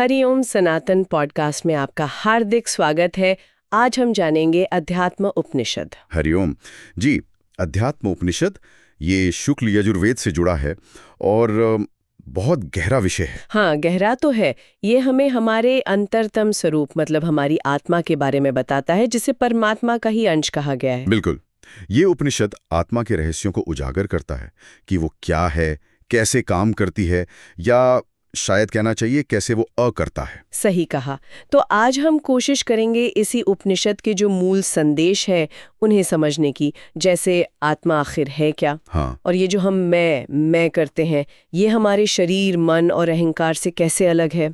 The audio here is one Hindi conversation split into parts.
हरिओम सनातन पॉडकास्ट में आपका हार्दिक स्वागत है। आज हम जानेंगे अध्यात्म उपनिषद। हरिओम जी। अध्यात्म उपनिषद ये शुक्ल यजुर्वेद से जुड़ा है और बहुत गहरा विषय है। हाँ, गहरा तो है। ये हमें हमारे अंतरतम स्वरूप मतलब हमारी आत्मा के बारे में बताता है, जिसे परमात्मा का ही अंश कहा गया है। बिल्कुल। ये उपनिषद आत्मा के रहस्यों को उजागर करता है कि वो क्या है, कैसे काम करती है, या शायद कहना चाहिए कैसे वो अकरता है। सही कहा। तो आज हम कोशिश करेंगे इसी उपनिषद के जो मूल संदेश है उन्हें समझने की, जैसे आत्मा आखिर है क्या। हाँ। और ये जो हम मैं करते हैं, ये हमारे शरीर, मन और अहंकार से कैसे अलग है।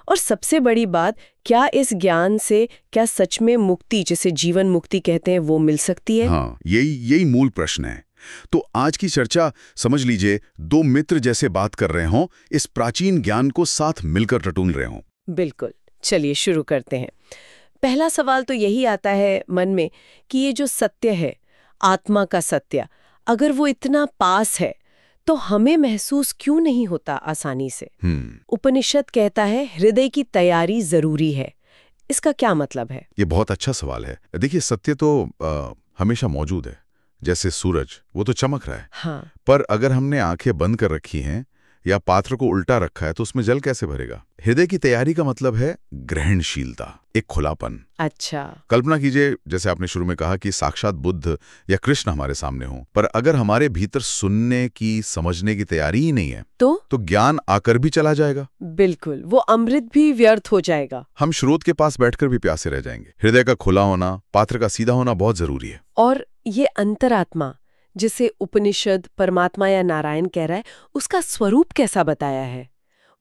और सबसे बड़ी बात, क्या इस ज्ञान से क्या सच में मुक्ति, जिसे जीवन मुक्ति कहते हैं, वो मिल सकती है। हाँ, यही मूल प्रश्न है। तो आज की चर्चा समझ लीजिए दो मित्र जैसे बात कर रहे हों, इस प्राचीन ज्ञान को साथ मिलकर टटोल रहे हों। बिल्कुल। चलिए शुरू करते हैं। पहला सवाल तो यही आता है मन में कि ये जो सत्य है, आत्मा का सत्य, अगर वो इतना पास है तो हमें महसूस क्यों नहीं होता आसानी से। उपनिषद कहता है हृदय की तैयारी जरूरी है। इसका क्या मतलब है? ये बहुत अच्छा सवाल है। देखिए, सत्य तो हमेशा मौजूद है, जैसे सूरज, वो तो चमक रहा है। हाँ। पर अगर हमने आंखें बंद कर रखी हैं या पात्र को उल्टा रखा है तो उसमें जल कैसे भरेगा। हृदय की तैयारी का मतलब है ग्रहणशीलता, एक खुलापन। अच्छा। कल्पना कीजिए, जैसे आपने शुरू में कहा कि साक्षात बुद्ध या कृष्ण हमारे सामने हो, पर अगर हमारे भीतर सुनने की, समझने की तैयारी ही नहीं है तो ज्ञान आकर भी चला जाएगा। बिल्कुल, वो अमृत भी व्यर्थ हो जाएगा। हम स्रोत के पास बैठकर भी प्यासे रह जाएंगे। हृदय का खुला होना, पात्र का सीधा होना बहुत जरूरी है। और ये अंतरात्मा, जिसे उपनिषद परमात्मा या नारायण कह रहा है, उसका स्वरूप कैसा बताया है?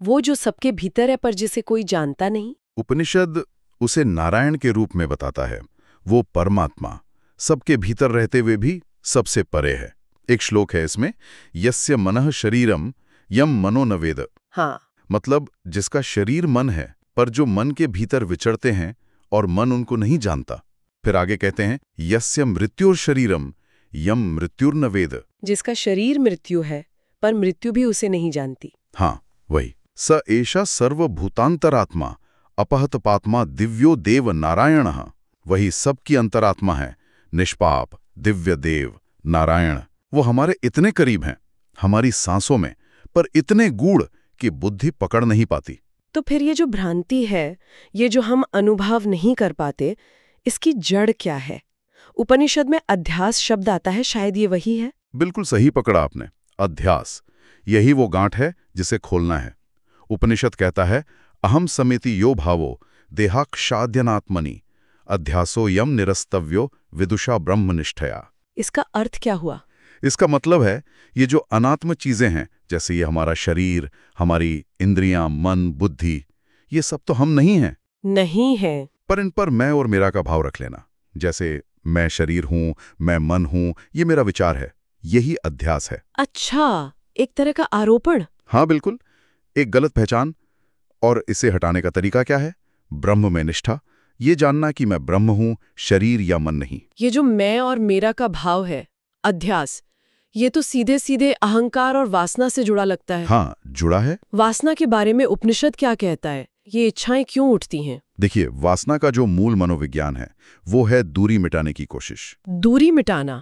वो जो सबके भीतर है पर जिसे कोई जानता नहीं। उपनिषद उसे नारायण के रूप में बताता है। वो परमात्मा सबके भीतर रहते हुए भी सबसे परे है। एक श्लोक है इसमें, यस्य मनः शरीरम यम मनो न वेद। हाँ। मतलब जिसका शरीर मन है, पर जो मन के भीतर विचरते हैं और मन उनको नहीं जानता। फिर आगे कहते हैं, यस्य मृत्युर शरीरम यम मृत्युर्न वेद। जिसका शरीर मृत्यु है पर मृत्यु भी उसे नहीं जानती। हाँ, वही। स एषा सर्वभूतांतरात्मा अपहत पात्मा दिव्यो देव नारायणः। वही सबकी अंतरात्मा है, निष्पाप दिव्य देव नारायण। वो हमारे इतने करीब हैं, हमारी सांसों में, पर इतने गूढ़ कि बुद्धि पकड़ नहीं पाती। तो फिर ये जो भ्रांति है, ये जो हम अनुभव नहीं कर पाते, इसकी जड़ क्या है? उपनिषद में अध्यास शब्द आता है, शायद ये वही है। बिल्कुल सही पकड़ा आपने। अध्यास, यही वो गांठ है जिसे खोलना है। उपनिषद कहता है, अहम समिति यो भावो देहाक्षाद्यनात्मनि अध्यासो यम निरस्तव्यो विदुषा ब्रह्मनिष्ठया। इसका अर्थ क्या हुआ? इसका मतलब है, ये जो अनात्म चीजें हैं, जैसे ये हमारा शरीर, हमारी इंद्रियां, मन, बुद्धि, ये सब तो हम नहीं हैं। नहीं है। पर इन पर मैं और मेरा का भाव रख लेना। जैसे मैं शरीर हूं, मैं मन हूं, ये मेरा विचार है। यही अध्यास है। अच्छा, एक तरह का आरोपण। हाँ बिल्कुल, एक गलत पहचान। और इसे हटाने का तरीका क्या है? ब्रह्म में निष्ठा, ये जानना कि मैं ब्रह्म हूं, शरीर या मन नहीं। ये जो मैं और मेरा का भाव है, अध्यास, ये तो सीधे सीधे अहंकार और वासना से जुड़ा लगता है। हाँ, जुड़ा है। वासना के बारे में उपनिषद क्या कहता है? ये इच्छाएं क्यों उठती हैं? देखिए, वासना का जो मूल मनोविज्ञान है, वो है दूरी मिटाने की कोशिश। दूरी मिटाना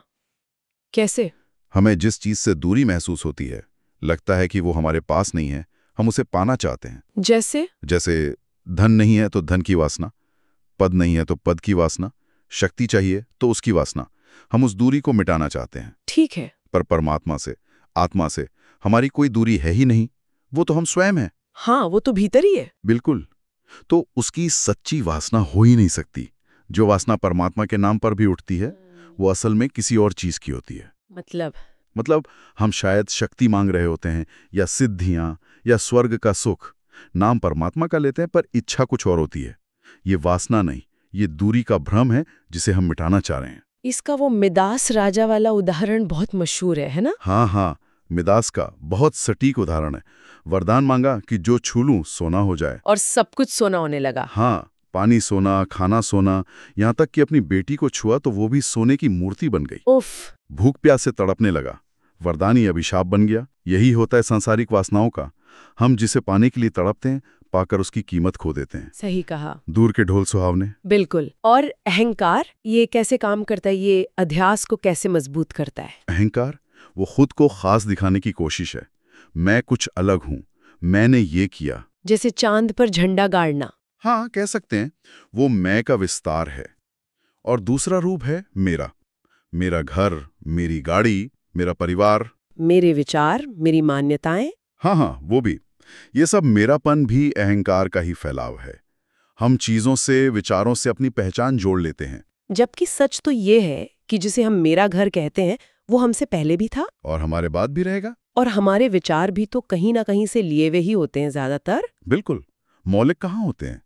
कैसे? हमें जिस चीज से दूरी महसूस होती है, लगता है कि वो हमारे पास नहीं है, हम उसे पाना चाहते हैं। जैसे धन नहीं है तो धन की वासना, पद नहीं है तो पद की वासना, शक्ति चाहिए तो उसकी वासना। हम उस दूरी को मिटाना चाहते हैं। ठीक है। पर परमात्मा से, आत्मा से हमारी कोई दूरी है ही नहीं। वो तो हम स्वयं हैं। हाँ, वो तो भीतर ही है। बिल्कुल। तो उसकी सच्ची वासना हो ही नहीं सकती। जो वासना परमात्मा के नाम पर भी उठती है, वो असल में किसी और चीज की होती है। मतलब हम शायद शक्ति मांग रहे होते हैं, या सिद्धियां, या स्वर्ग का सुख। नाम परमात्मा का लेते हैं, पर इच्छा कुछ और होती है। ये वासना नहीं, ये दूरी का भ्रम है जिसे हम मिटाना चाह रहे हैं। इसका वो मिदास राजा वाला उदाहरण बहुत मशहूर है ना? हाँ, मिदास का बहुत सटीक उदाहरण है। वरदान मांगा कि जो छू लूं सोना हो जाए, और सब कुछ सोना होने लगा। हाँ, पानी सोना, खाना सोना, यहाँ तक कि अपनी बेटी को छुआ तो वो भी सोने की मूर्ति बन गई। उफ। भूख प्यास से तड़पने लगा, वरदान ही अभिशाप बन गया। यही होता है सांसारिक वासनाओं का। हम जिसे पाने के लिए तड़पते हैं, पाकर उसकी कीमत खो देते हैं। सही कहा। दूर के ढोल सुहावने। बिल्कुल। और अहंकार, ये कैसे काम करता है? ये अध्यास को कैसे मजबूत करता है? अहंकार वो खुद को खास दिखाने की कोशिश है। मैं कुछ अलग हूं, मैंने ये किया। जैसे चांद पर झंडा गाड़ना। हाँ, कह सकते हैं। वो मैं का विस्तार है। और दूसरा रूप है मेरा। मेरा घर, मेरी गाड़ी, मेरा परिवार, मेरे विचार, मेरी मान्यताएं। हाँ, वो भी। ये सब मेरापन भी अहंकार का ही फैलाव है। हम चीजों से, विचारों से अपनी पहचान जोड़ लेते हैं। जबकि सच तो ये है कि जिसे हम मेरा घर कहते हैं वो हमसे पहले भी था और हमारे बाद भी रहेगा। और हमारे विचार भी तो कहीं ना कहीं से लिए हुए ही होते हैं ज्यादातर। बिल्कुल, मौलिक कहाँ होते हैं।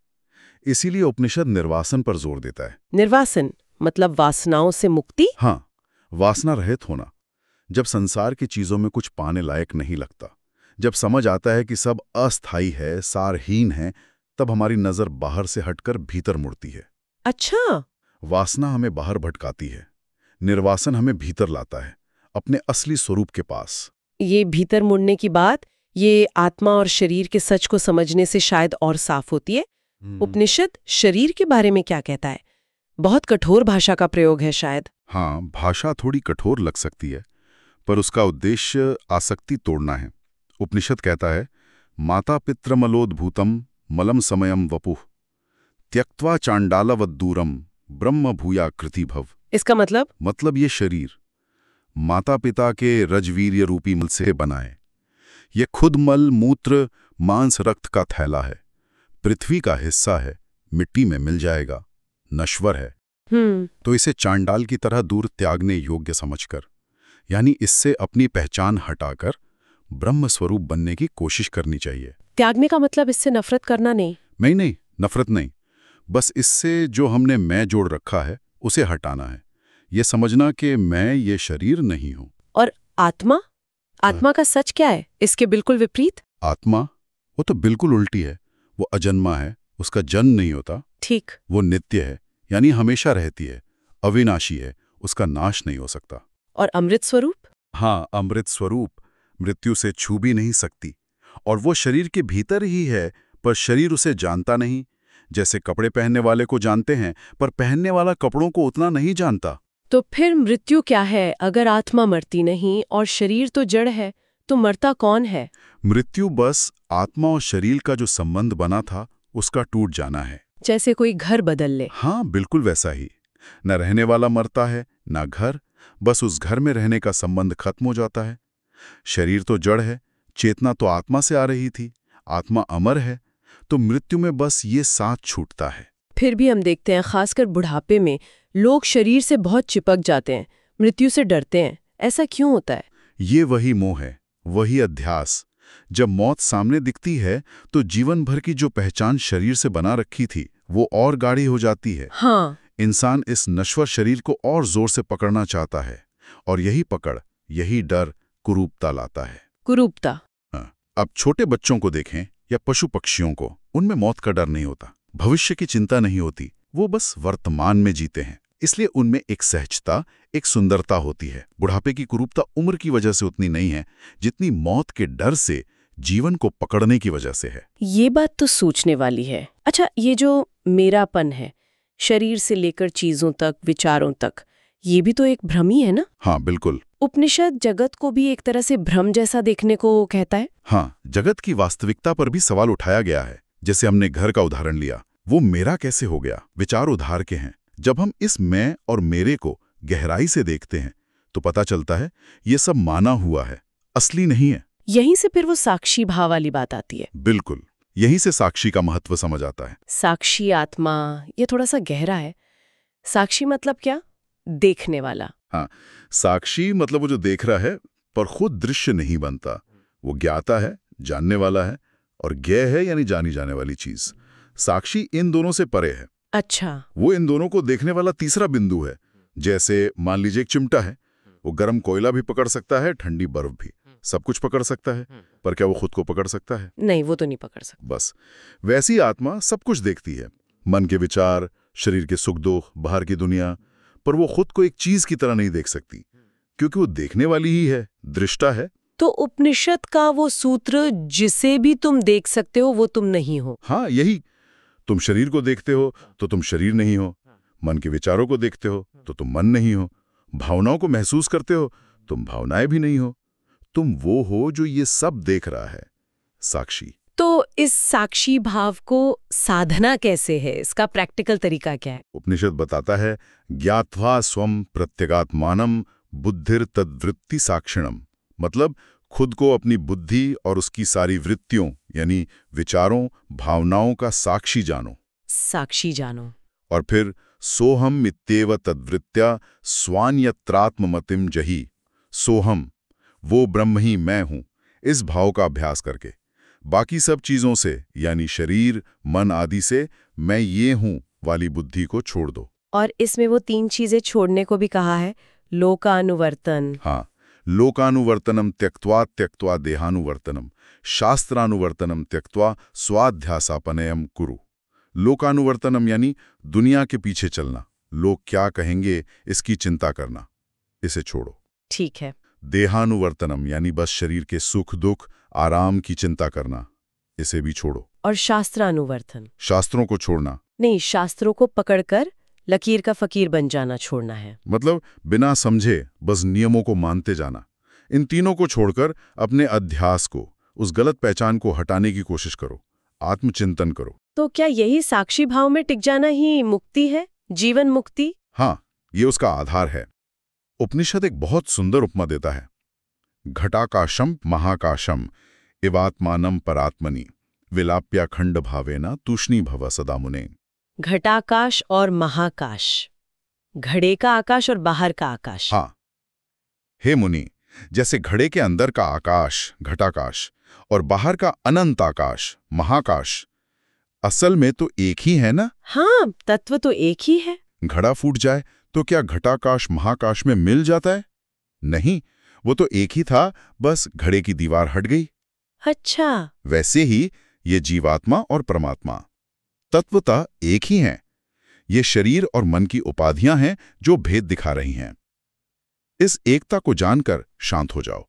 इसीलिए उपनिषद निर्वासन पर जोर देता है। निर्वासन मतलब वासनाओं से मुक्ति। हाँ, वासना रहित होना। जब संसार की चीजों में कुछ पाने लायक नहीं लगता, जब समझ आता है कि सब अस्थायी है, सारहीन है, तब हमारी नजर बाहर से हटकर भीतर मुड़ती है। अच्छा। वासना हमें बाहर भटकाती है, निर्वासन हमें भीतर लाता है, अपने असली स्वरूप के पास। ये भीतर मुड़ने की बात, ये आत्मा और शरीर के सच को समझने से शायद और साफ होती है। उपनिषद शरीर के बारे में क्या कहता है? बहुत कठोर भाषा का प्रयोग है शायद। हाँ, भाषा थोड़ी कठोर लग सकती है, पर उसका उद्देश्य आसक्ति तोड़ना है। उपनिषद कहता है, माता पितृमलोद्भूतम मलम समयम वपुः त्यक्त्वा चांडालवद्दूरम ब्रह्म भूया कृति भव। इसका मतलब ये शरीर माता पिता के रजवीर्य रूपी मल से बनाए। ये खुद मल, मूत्र, मांस, रक्त का थैला है, पृथ्वी का हिस्सा है, मिट्टी में मिल जाएगा, नश्वर है। तो इसे चांडाल की तरह दूर त्यागने योग्य समझकर, यानी इससे अपनी पहचान हटाकर ब्रह्म स्वरूप बनने की कोशिश करनी चाहिए। त्यागने का मतलब इससे नफरत करना नहीं? नहीं, नफरत नहीं। बस इससे जो हमने मैं जोड़ रखा है उसे हटाना है। ये समझना कि मैं ये शरीर नहीं हूं। और आत्मा? आत्मा का सच क्या है? इसके बिल्कुल विपरीत। आत्मा वो तो बिल्कुल उल्टी है। वो अजन्मा है, उसका जन्म नहीं होता। ठीक। वो नित्य है, यानी हमेशा रहती है, अविनाशी है, उसका नाश नहीं हो सकता। और अमृत स्वरूप? हाँ, अमृत स्वरूप मृत्यु से छू भी नहीं सकती। और वो शरीर के भीतर ही है, पर शरीर उसे जानता नहीं। जैसे कपड़े पहनने वाले को जानते हैं, पर पहनने वाला कपड़ों को उतना नहीं जानता। तो फिर मृत्यु क्या है? अगर आत्मा मरती नहीं और शरीर तो जड़ है, तो मरता कौन है? मृत्यु बस आत्मा और शरीर का जो संबंध बना था उसका टूट जाना है। जैसे कोई घर बदल ले। हाँ, बिल्कुल वैसा ही। न रहने वाला मरता है, न घर, बस उस घर में रहने का संबंध खत्म हो जाता है। शरीर तो जड़ है, चेतना तो आत्मा से आ रही थी, आत्मा अमर है, तो मृत्यु में बस ये साथ छूटता है। फिर भी हम देखते हैं, खासकर बुढ़ापे में लोग शरीर से बहुत चिपक जाते हैं, मृत्यु से डरते हैं। ऐसा क्यों होता है? ये वही मोह है, वही अध्यास। जब मौत सामने दिखती है तो जीवन भर की जो पहचान शरीर से बना रखी थी वो और गाढ़ी हो जाती है। हाँ। इंसान इस नश्वर शरीर को और जोर से पकड़ना चाहता है, और यही पकड़, यही डर कुरूपता लाता है। कुरूपता। अब छोटे बच्चों को देखें या पशु पक्षियों को, उनमें मौत का डर नहीं होता, भविष्य की चिंता नहीं होती, वो बस वर्तमान में जीते हैं। इसलिए उनमें एक सहजता, एक सुंदरता होती है। बुढ़ापे की कुरूपता उम्र की वजह से उतनी नहीं है जितनी मौत के डर से जीवन को पकड़ने की वजह से है। ये बात तो सोचने वाली है। अच्छा, ये जो मेरापन है, शरीर से लेकर चीजों तक, विचारों तक, ये भी तो एक भ्रम ही है ना? हाँ, बिल्कुल। उपनिषद जगत को भी एक तरह से भ्रम जैसा देखने को कहता है। हाँ, जगत की वास्तविकता पर भी सवाल उठाया गया है। जैसे हमने घर का उदाहरण लिया, वो मेरा कैसे हो गया? विचार उधार के हैं। जब हम इस मैं और मेरे को गहराई से देखते हैं तो पता चलता है ये सब माना हुआ है, असली नहीं है। यहीं से फिर वो साक्षी भाव वाली बात आती है। बिल्कुल, यहीं से साक्षी का महत्व समझ आता है। साक्षी आत्मा, ये थोड़ा सा गहरा है। साक्षी मतलब क्या? देखने वाला। हाँ, साक्षी मतलब वो जो देख रहा है पर खुद दृश्य नहीं बनता। वो ज्ञाता है, जानने वाला है, और ज्ञेय है यानी जानी जाने वाली चीज। साक्षी इन दोनों से परे है। अच्छा। वो इन दोनों को देखने वाला तीसरा बिंदु है। जैसे मान लीजिए एक चिमटा है, वो गर्म कोयला भी पकड़ सकता है, ठंडी बर्फ भी, सब कुछ पकड़ सकता है, पर क्या वो खुद को पकड़ सकता है? नहीं, वो तो नहीं पकड़ सकता। बस वैसी आत्मा सब कुछ देखती है, मन के विचार, शरीर के सुख दुख, बाहर की दुनिया, पर वो खुद को एक चीज की तरह नहीं देख सकती, क्योंकि वो देखने वाली ही है, दृष्टा है, तो उपनिषद का वो सूत्र जिसे भी तुम देख सकते हो वो तुम नहीं हो। हाँ, यही। तुम शरीर को देखते हो तो तुम शरीर नहीं हो, मन के विचारों को देखते हो तो तुम मन नहीं हो, भावनाओं को महसूस करते हो तुम भावनाएं भी नहीं हो। तुम वो हो जो ये सब देख रहा है, साक्षी। तो इस साक्षी भाव को साधना कैसे है, इसका प्रैक्टिकल तरीका क्या है? उपनिषद बताता है, ज्ञात्वा स्वम प्रत्यगात्मानम बुद्धिर तद्वृत्ति साक्षिणम। मतलब खुद को अपनी बुद्धि और उसकी सारी वृत्तियों यानी विचारों भावनाओं का साक्षी जानो। साक्षी जानो। और फिर सोहम मित्येव तद्वृत्त्या स्वान्यत्रात्ममतिम जही। सोहम, वो ब्रह्म ही मैं हूं, इस भाव का अभ्यास करके बाकी सब चीजों से यानी शरीर मन आदि से मैं ये हूं वाली बुद्धि को छोड़ दो। और इसमें वो 3 चीजें छोड़ने को भी कहा है, लोकानुवर्तन। हाँ, लोकानुवर्तनम त्यक्त्वा त्यक्त्वा देहानुवर्तनम, शास्त्रानुवर्तनम त्यक्त्वा स्वाध्यासापनयम कुरु। लोकानुवर्तनम यानी दुनिया के पीछे चलना, लोग क्या कहेंगे इसकी चिंता करना, इसे छोड़ो। ठीक है। देहानुवर्तनम यानी बस शरीर के सुख दुख आराम की चिंता करना, इसे भी छोड़ो। और शास्त्रानुवर्तन? शास्त्रों को छोड़ना नहीं, शास्त्रों को पकड़कर लकीर का फकीर बन जाना छोड़ना है। मतलब बिना समझे बस नियमों को मानते जाना। इन तीनों को छोड़कर अपने अध्यास को, उस गलत पहचान को हटाने की कोशिश करो, आत्मचिंतन करो। तो क्या यही साक्षी भाव में टिक जाना ही मुक्ति है, जीवन मुक्ति? हाँ, ये उसका आधार है। उपनिषद एक बहुत सुंदर उपमा देता है, घटाकाशम महाकाशम इवात्मानम परात्मनि विलाप्या खंड भावेना तूष्णी भव सदा मुने। घटाकाश और महाकाश, घड़े का आकाश और बाहर का आकाश। हाँ, हे मुनि, जैसे घड़े के अंदर का आकाश घटाकाश और बाहर का अनंत आकाश महाकाश, असल में तो एक ही है ना? हाँ, तत्व तो एक ही है। घड़ा फूट जाए तो क्या घटाकाश महाकाश में मिल जाता है? नहीं, वो तो एक ही था, बस घड़े की दीवार हट गई। अच्छा। वैसे ही ये जीवात्मा और परमात्मा तत्वतः एक ही हैं। ये शरीर और मन की उपाधियां हैं जो भेद दिखा रही हैं। इस एकता को जानकर शांत हो जाओ।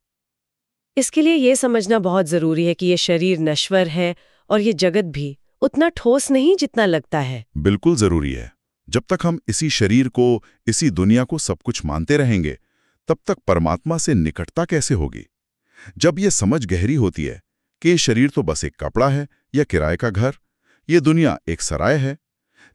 इसके लिए ये समझना बहुत जरूरी है कि ये शरीर नश्वर है और ये जगत भी उतना ठोस नहीं जितना लगता है। बिल्कुल जरूरी है। जब तक हम इसी शरीर को, इसी दुनिया को सब कुछ मानते रहेंगे, तब तक परमात्मा से निकटता कैसे होगी? जब ये समझ गहरी होती है कि ये शरीर तो बस एक कपड़ा है या किराए का घर, ये दुनिया एक सराय है,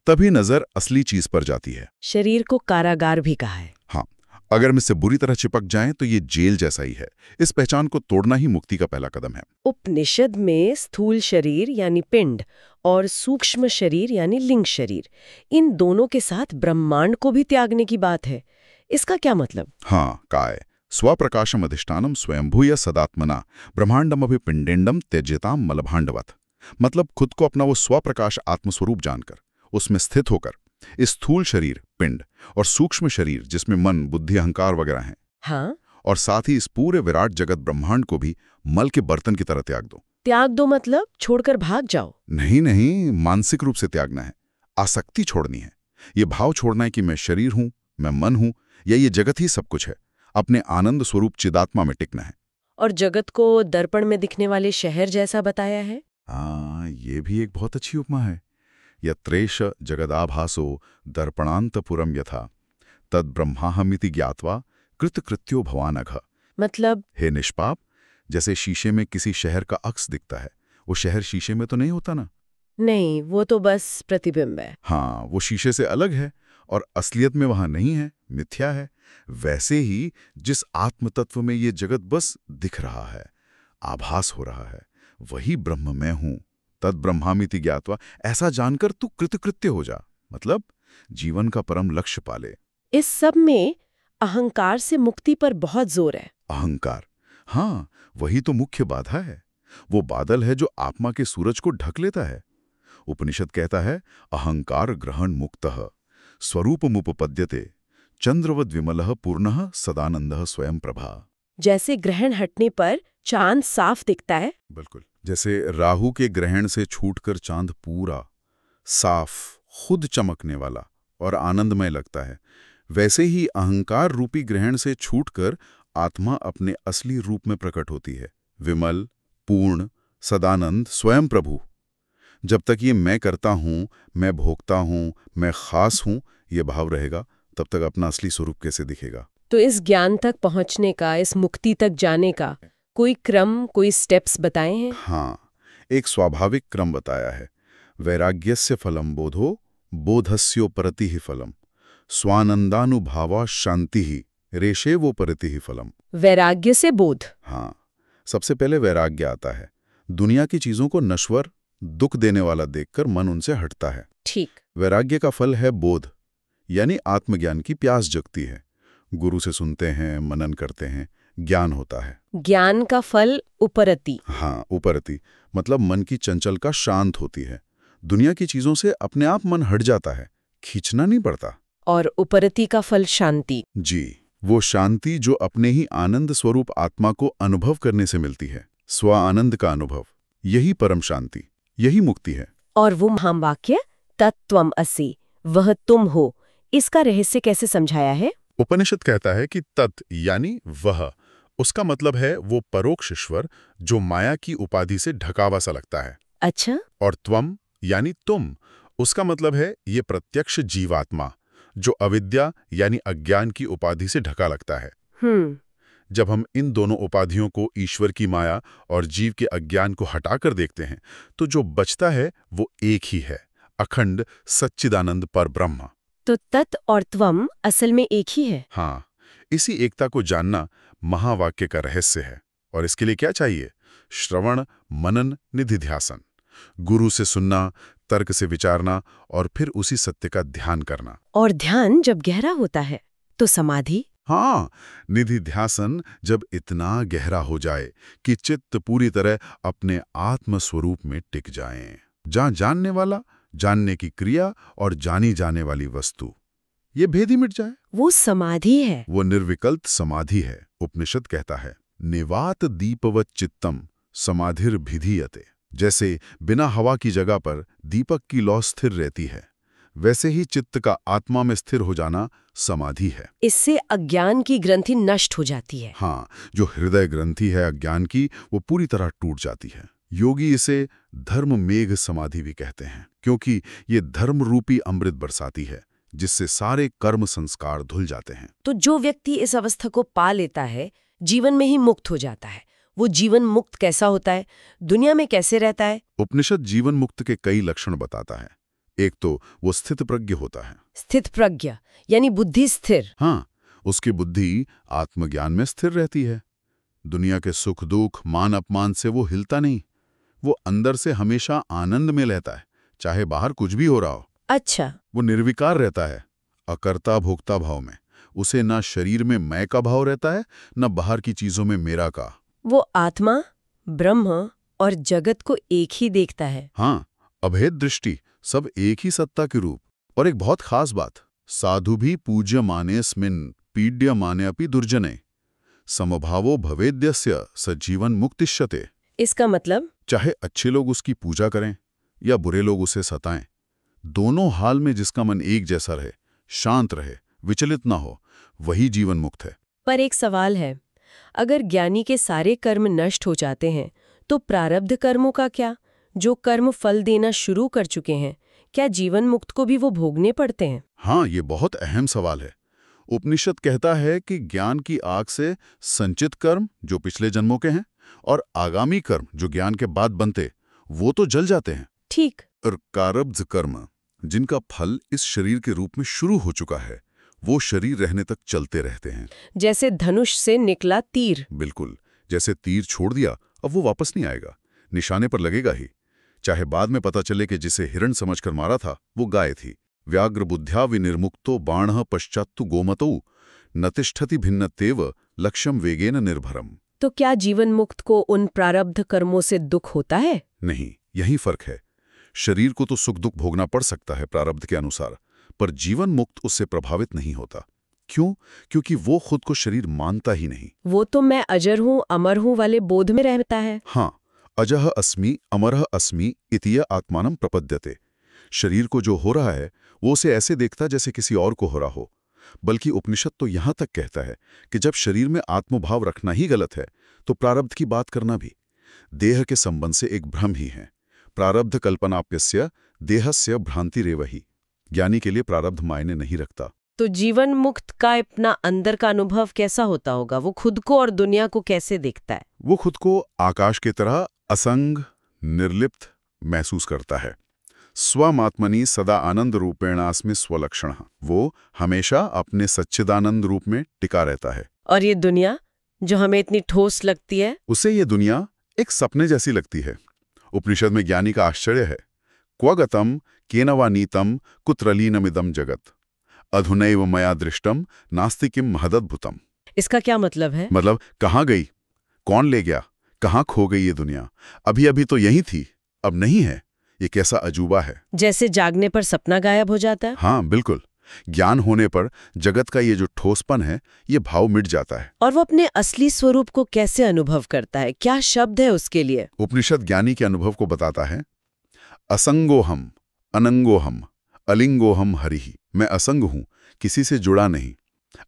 तभी नजर असली चीज पर जाती है। शरीर को कारागार भी कहा है। हाँ, अगर हम इससे बुरी तरह चिपक जाएं तो ये जेल जैसा ही है। इस पहचान को तोड़ना ही मुक्ति का पहला कदम है। उपनिषद में स्थूल शरीर यानी पिंड और सूक्ष्म शरीर यानी लिंग शरीर, इन दोनों के साथ ब्रह्मांड को भी त्यागने की बात है। इसका क्या मतलब? हाँ, काय स्वप्रकाशम अधिष्ठानम स्वयंभूय सदात्मना ब्रह्मांडम पिंडेंडम त्यज्यताम मलभांडवत। मतलब खुद को अपना वो स्वप्रकाश आत्मस्वरूप जानकर, उसमें स्थित होकर इस स्थूल शरीर पिंड और सूक्ष्म शरीर जिसमें मन बुद्धि अहंकार वगैरह हैं, हाँ, और साथ ही इस पूरे विराट जगत ब्रह्मांड को भी मल के बर्तन की तरह त्याग दो। त्याग दो मतलब छोड़कर भाग जाओ? नहीं नहीं, मानसिक रूप से त्यागना है, आसक्ति छोड़नी है। ये भाव छोड़ना है कि मैं शरीर हूं, मैं मन हूं, या ये जगत ही सब कुछ है। अपने आनंद स्वरूप चिदात्मा में टिकना है। और जगत को दर्पण में दिखने वाले शहर जैसा बताया है। हाँ, ये भी एक बहुत अच्छी उपमा है। यत्रेश जगदाभासो दर्पणान्तपुरम यथा तद ब्रह्माहमिति ज्ञात्वा कृतकृत्यो भवानघ। मतलब? हे निष्पाप, जैसे शीशे में किसी शहर का अक्स दिखता है, वो शहर शीशे में तो नहीं होता ना? नहीं, वो तो बस प्रतिबिंब है। हाँ, वो शीशे से अलग है और असलियत में वहां नहीं है, मिथ्या है। वैसे ही जिस आत्मतत्व में ये जगत बस दिख रहा है, आभास हो रहा है, वही ब्रह्म मैं हूं। तद ब्रह्मामिति ज्ञात्वा, ऐसा जानकर तू कृतकृत्य हो जा, मतलब जीवन का परम लक्ष्य पाले। इस सब में अहंकार से मुक्ति पर बहुत जोर है। अहंकार, हाँ, वही तो मुख्य बाधा है। वो बादल है जो आत्मा के सूरज को ढक लेता है। उपनिषद कहता है, अहंकार ग्रहण मुक्तः स्वरूपमुपपद्यते चंद्रवद विमलः पूर्णः सदानंदः स्वयं प्रभा। जैसे ग्रहण हटने पर चांद साफ दिखता है। बिल्कुल, जैसे राहु के ग्रहण से छूटकर चांद पूरा साफ, खुद चमकने वाला और आनंदमय लगता है, वैसे ही अहंकार रूपी ग्रहण से छूटकर आत्मा अपने असली रूप में प्रकट होती है, विमल, पूर्ण, सदानंद, स्वयं प्रभु। जब तक ये मैं करता हूँ, मैं भोगता हूँ, मैं खास हूँ, ये भाव रहेगा, तब तक अपना असली स्वरूप कैसे दिखेगा? तो इस ज्ञान तक पहुंचने का, इस मुक्ति तक जाने का कोई क्रम, कोई स्टेप्स बताए हैं? हाँ, एक स्वाभाविक क्रम बताया है। वैराग्यस्य फलम बोधो, बोधस्योपरति ही फलम, स्वानंदानुभावा शांति ही, रेशेवोपरति ही फलम। वैराग्य से बोध। हाँ, सबसे पहले वैराग्य आता है। दुनिया की चीजों को नश्वर, दुख देने वाला देखकर मन उनसे हटता है। ठीक। वैराग्य का फल है बोध, यानी आत्मज्ञान की प्यास जगती है। गुरु से सुनते हैं, मनन करते हैं, ज्ञान होता है। ज्ञान का फल उपरति। हाँ, उपरति मतलब मन की चंचलता शांत होती है। दुनिया की चीजों से अपने आप मन हट जाता है, खींचना नहीं पड़ता। और उपरति का फल शांति। जी, वो शांति जो अपने ही आनंद स्वरूप आत्मा को अनुभव करने से मिलती है, स्व आनंद का अनुभव। यही परम शांति, यही मुक्ति है। और वो महावाक्य तत्त्वम् असि, वह तुम हो, इसका रहस्य कैसे समझाया है? उपनिषद कहता है कि तत् यानी वह, उसका मतलब है वो परोक्ष ईश्वर जो माया की उपाधि से ढका हुआ सा लगता है। अच्छा। और त्वम यानी तुम, उसका मतलब है ये प्रत्यक्ष जीवात्मा जो अविद्या यानी अज्ञान की उपाधि से ढका लगता है। जब हम इन दोनों उपाधियों को, ईश्वर की माया और जीव के अज्ञान को हटाकर देखते हैं, तो जो बचता है वो एक ही है, अखंड सच्चिदानंद परब्रह्म। तो तत् और त्वम असल में एक ही है। हाँ, इसी एकता को जानना महावाक्य का रहस्य है। और इसके लिए क्या चाहिए? श्रवण, मनन, निधिध्यासन। गुरु से सुनना, तर्क से विचारना और फिर उसी सत्य का ध्यान करना। और ध्यान जब गहरा होता है तो समाधि। हाँ, निधिध्यासन जब इतना गहरा हो जाए कि चित्त पूरी तरह अपने आत्म स्वरूप में टिक जाए, जहां जानने वाला, जानने की क्रिया और जानी जाने वाली वस्तु, ये भेद ही मिट जाए, वो समाधि है। वो निर्विकल्प समाधि है। उपनिषद कहता है, निवात दीपवत चित्तम समाधिर्भिधीयते। जैसे बिना हवा की जगह पर दीपक की लौ स्थिर रहती है, वैसे ही चित्त का आत्मा में स्थिर हो जाना समाधि है। इससे अज्ञान की ग्रंथि नष्ट हो जाती है। हाँ, जो हृदय ग्रंथि है अज्ञान की, वो पूरी तरह टूट जाती है। योगी इसे धर्म मेघ समाधि भी कहते हैं, क्योंकि ये धर्म रूपी अमृत बरसाती है, जिससे सारे कर्म संस्कार धुल जाते हैं। तो जो व्यक्ति इस अवस्था को पा लेता है, जीवन में ही मुक्त हो जाता है। वो जीवन मुक्त कैसा होता है, दुनिया में कैसे रहता है? उपनिषद जीवन मुक्त के कई लक्षण बताता है। एक तो वो स्थित प्रज्ञ होता है। स्थित प्रज्ञ यानी बुद्धि स्थिर। हाँ, उसकी बुद्धि आत्मज्ञान में स्थिर रहती है। दुनिया के सुख दुख, मान अपमान से वो हिलता नहीं। वो अंदर से हमेशा आनंद में रहता है, चाहे बाहर कुछ भी हो रहा हो। अच्छा। वो निर्विकार रहता है, अकर्ता भोक्ता भाव में। उसे ना शरीर में मैं का भाव रहता है, न बाहर की चीजों में मेरा का। वो आत्मा, ब्रह्म और जगत को एक ही देखता है। हाँ, अभेद दृष्टि, सब एक ही सत्ता के रूप। और एक बहुत खास बात, साधु भी पूज्य मानेस्मिन् पीड्य माने अपि दुर्जने समभावो भवेद्यस्य सजीवन मुक्तिष्यते। इसका मतलब? चाहे अच्छे लोग उसकी पूजा करें या बुरे लोग उसे सताएं, दोनों हाल में जिसका मन एक जैसा रहे, शांत रहे, विचलित ना हो, वही जीवन मुक्त है। पर एक सवाल है, अगर ज्ञानी के सारे कर्म नष्ट हो जाते हैं तो प्रारब्ध कर्मों का क्या? जो कर्म फल देना शुरू कर चुके हैं, क्या जीवन मुक्त को भी वो भोगने पड़ते हैं? हाँ, ये बहुत अहम सवाल है। उपनिषद कहता है कि ज्ञान की आग से संचित कर्म जो पिछले जन्मों के हैं और आगामी कर्म जो ज्ञान के बाद बनते, वो तो जल जाते हैं। ठीक। और प्रारब्ध कर्म जिनका फल इस शरीर के रूप में शुरू हो चुका है, वो शरीर रहने तक चलते रहते हैं। जैसे धनुष से निकला तीर। बिल्कुल, जैसे तीर छोड़ दिया अब वो वापस नहीं आएगा, निशाने पर लगेगा ही। चाहे बाद में पता चले कि जिसे हिरण समझकर मारा था वो गाय थी। व्याघ्र बुद्ध्या विनिर्मुक्तो बाणः पश्चात्तु गोमतौ न तिष्ठति भिन्नतेव लक्ष्यम वेगेन निर्भरम। तो क्या जीवन मुक्त को उन प्रारब्ध कर्मों से दुख होता है? नहीं, यही फर्क है। शरीर को तो सुख दुख भोगना पड़ सकता है प्रारब्ध के अनुसार, पर जीवन मुक्त उससे प्रभावित नहीं होता। क्यों? क्योंकि वो खुद को शरीर मानता ही नहीं। वो तो मैं अजर हूँ, अमर हूँ वाले बोध में रहता है। हाँ, अजः अस्मि अमरः अस्मि इति आत्मानं प्रपद्यते। शरीर को जो हो रहा है वो उसे ऐसे देखता जैसे किसी और को हो रहा हो। बल्कि उपनिषद तो यहाँ तक कहता है कि जब शरीर में आत्मभाव रखना ही गलत है तो प्रारब्ध की बात करना भी देह के संबंध से एक भ्रम ही है। प्रारब्ध कल्पनाप्यस्य देहस्य भ्रांतिरेव ही। ज्ञानी के लिए प्रारब्ध मायने नहीं रखता। तो जीवन मुक्त का अपना अंदर का अनुभव कैसा होता होगा? वो खुद को और दुनिया को कैसे देखता है? वो खुद को आकाश की तरह असंग, निर्लिप्त महसूस करता है। स्वमात्मनि सदा आनंद रूपेणास्मि स्वलक्षण। वो हमेशा अपने सच्चिदानंद रूप में टिका रहता है। और ये दुनिया जो हमें इतनी ठोस लगती है, उसे ये दुनिया एक सपने जैसी लगती है। उपनिषद में ज्ञानी का आश्चर्य है, क्व गतम केन वा नीतम कुत्रलीनमिदं जगत अधुनैव मया दृष्टम नास्ति किम महदद्भुतम। इसका क्या मतलब है? मतलब कहाँ गई, कौन ले गया, कहाँ खो गई ये दुनिया? अभी अभी तो यही थी, अब नहीं है। ये कैसा अजूबा है। जैसे जागने पर सपना गायब हो जाता है। हाँ बिल्कुल। ज्ञान होने पर जगत का ये जो ठोसपन है, ये भाव मिट जाता है। और वो अपने असली स्वरूप को कैसे अनुभव करता है? क्या शब्द है उसके लिए? उपनिषद ज्ञानी के अनुभव को बताता है। असंगोहम अनंगोहम अलिंगोहम हरिहि। मैं असंग हूं, किसी से जुड़ा नहीं।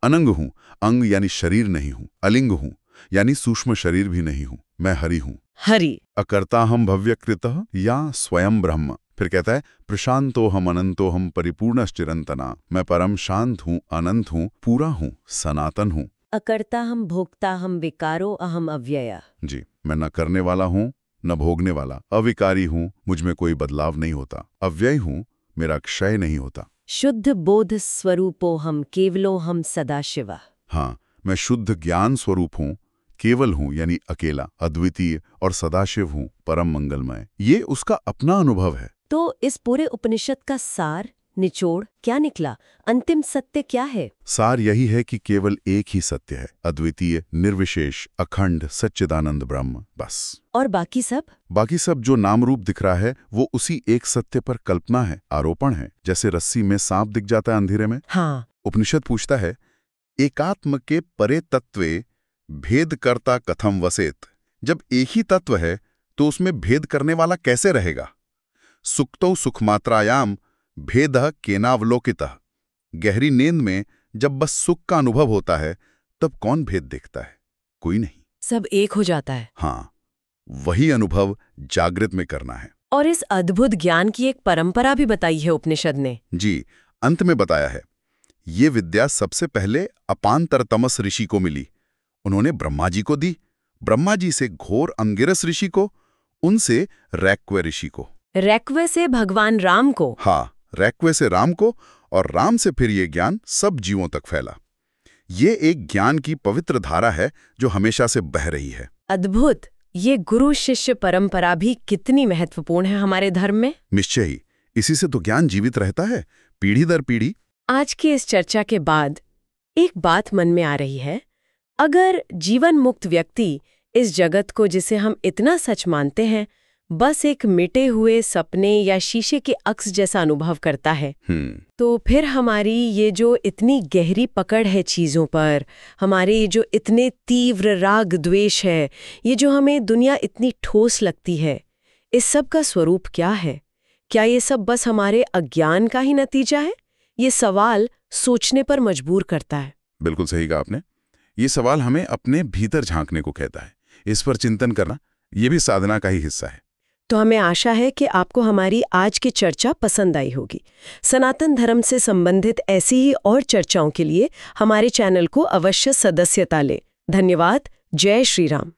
अनंग हूं, अंग यानी शरीर नहीं हूं। अलिंग हूं यानी सूक्ष्म शरीर भी नहीं हूं। मैं हरि हूं। हरि। अकर्ता हम भव्यकृतः या स्वयं ब्रह्म। फिर कहता है प्रशांतो हम अनंतो हम परिपूर्णश्चिरंतना। मैं परम शांत हूं, अनंत हूं, पूरा हूं, सनातन हूं। अकर्ता हम भोक्ता हम विकारो अहम अव्यय। जी, मैं न करने वाला हूं न भोगने वाला, अविकारी हूं, मुझ में कोई बदलाव नहीं होता, अव्यय हूं, मेरा क्षय नहीं होता। शुद्ध बोध स्वरूपो हम केवलो हम सदाशिव। हाँ, मैं शुद्ध ज्ञान स्वरूप हूं, केवल हूं यानी अकेला, अद्वितीय और सदाशिव हूं, परम मंगलमय। ये उसका अपना अनुभव है। तो इस पूरे उपनिषद का सार, निचोड़ क्या निकला? अंतिम सत्य क्या है? सार यही है कि केवल एक ही सत्य है, अद्वितीय, निर्विशेष, अखंड, सच्चिदानंद ब्रह्म, बस। और बाकी सब? बाकी सब जो नाम रूप दिख रहा है वो उसी एक सत्य पर कल्पना है, आरोपण है। जैसे रस्सी में सांप दिख जाता है अंधेरे में। हाँ। उपनिषद पूछता है, एकात्म के परे तत्वे भेद करता कथम वसेत। जब एक ही तत्व है तो उसमें भेद करने वाला कैसे रहेगा? सुक्तौ सुखमात्रायाम भेदः केनावलोकितः। गहरी नींद में जब बस सुख का अनुभव होता है तब कौन भेद देखता है? कोई नहीं, सब एक हो जाता है। हाँ, वही अनुभव जागृत में करना है। और इस अद्भुत ज्ञान की एक परंपरा भी बताई है उपनिषद ने। जी, अंत में बताया है, ये विद्या सबसे पहले अपांतरतमस ऋषि को मिली। उन्होंने ब्रह्मा जी को दी, ब्रह्मा जी से घोर अंगिरस ऋषि को, उनसे रैक्व ऋषि को, रैक्व से भगवान राम को। हाँ, रैक्व से राम को, और राम से फिर ये ज्ञान सब जीवों तक फैला। ये एक ज्ञान की पवित्र धारा है जो हमेशा से बह रही है। अद्भुत। ये गुरु शिष्य परंपरा भी कितनी महत्वपूर्ण है हमारे धर्म में। निश्चय ही, इसी से तो ज्ञान जीवित रहता है, पीढ़ी दर पीढ़ी। आज की इस चर्चा के बाद एक बात मन में आ रही है। अगर जीवन मुक्त व्यक्ति इस जगत को, जिसे हम इतना सच मानते हैं, बस एक मिटे हुए सपने या शीशे के अक्स जैसा अनुभव करता है, तो फिर हमारी ये जो इतनी गहरी पकड़ है चीज़ों पर, हमारे ये जो इतने तीव्र राग द्वेष है, ये जो हमें दुनिया इतनी ठोस लगती है, इस सब का स्वरूप क्या है? क्या ये सब बस हमारे अज्ञान का ही नतीजा है? ये सवाल सोचने पर मजबूर करता है। बिल्कुल सही कहा आपने। ये सवाल हमें अपने भीतर झांकने को कहता है। इस पर चिंतन करना, ये भी साधना का ही हिस्सा है। तो हमें आशा है कि आपको हमारी आज की चर्चा पसंद आई होगी। सनातन धर्म से संबंधित ऐसी ही और चर्चाओं के लिए हमारे चैनल को अवश्य सदस्यता लें। धन्यवाद। जय श्री राम।